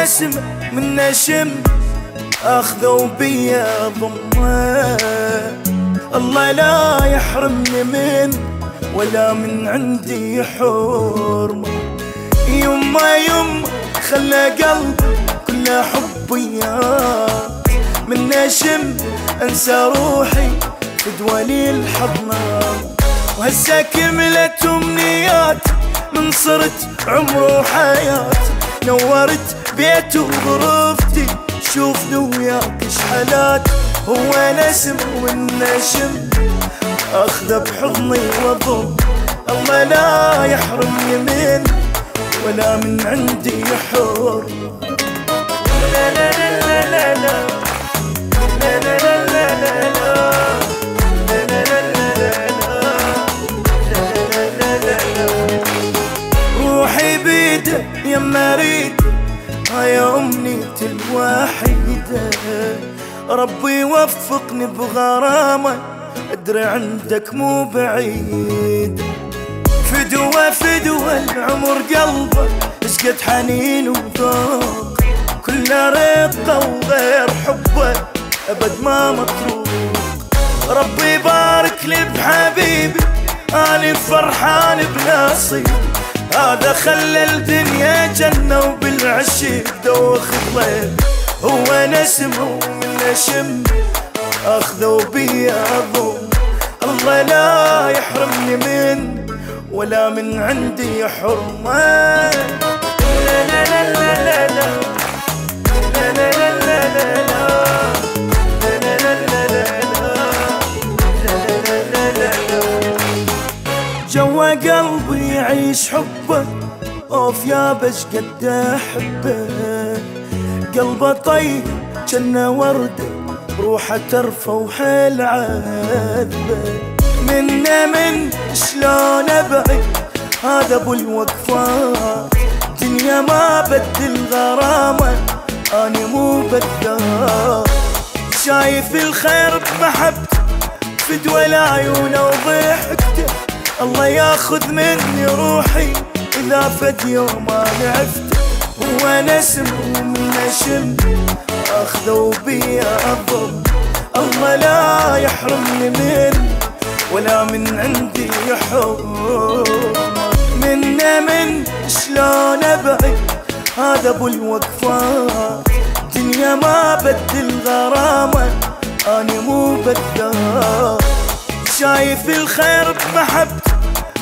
نسم من نشم اخذوا بيا ضمه. الله لا يحرمني من ولا من عندي حرمه. يما يما خلى قلبي كله حب وياك، من نشم انسى روحي في دوالي الحضنه. وهسه كملت امنيات من صرت عمر وحياتي، نورت بيتي وغرفتي شوفني وياك شحالات. هو نسم والنشم اخذه بحضني واضم. الله لا يحرمني من ولا من عندي حر. لا لا لا لا لا لا لا لا لا لا. روحي بيده يما اريد، هاي امنيتي الوحيده. ربي يوفقني بغرامه، ادري عندك مو بعيد. فدوة فدوة العمر قلبه اسقط حنين وذوق، كله رقه وغير حبه ابد ما مطروق. ربي يبارك لي بحبيبي، اني فرحان بنصيبي. هذا خلى الدنيا جنة وبالعشق دوخ ضيب. هو نسم ومن نشم اخذوا بيا ضم. الله لا يحرمني من ولا من عندي حرمة. لا لا لا لا لا لا لا لا لا لا. جوا قلبي يعيش حبه، اوف يا بش قد احبه. قلبه طيب جنة وردة، روحه ترفى وحيل عذبه. منه من شلون ابعد، هذا ابو الوقفات. دنيا ما بدل غرامه، اني مو بدال. شايف الخير بمحبته في دول عيونه وضحكته. الله ياخذ مني روحي اذا فد يوم انا عفته. هو نسم ومن نشم اخذوا بيا الضم. الله لا يحرمني من ولا من عندي حرمة. منه من شلون ابعد، هذا ابو الوقفات. دنيا ما بدل غرامه، اني مو بدال. شايف الخير بمحبته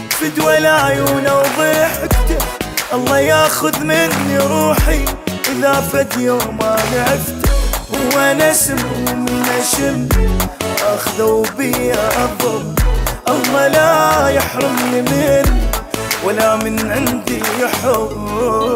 في دول عيونه وضحكته. الله ياخذ مني روحي اذا فد يوم انا عفته. هو نسم ومن نشم اخذوا بيا الضم. الله لا يحرمني من ولا من عندي حر.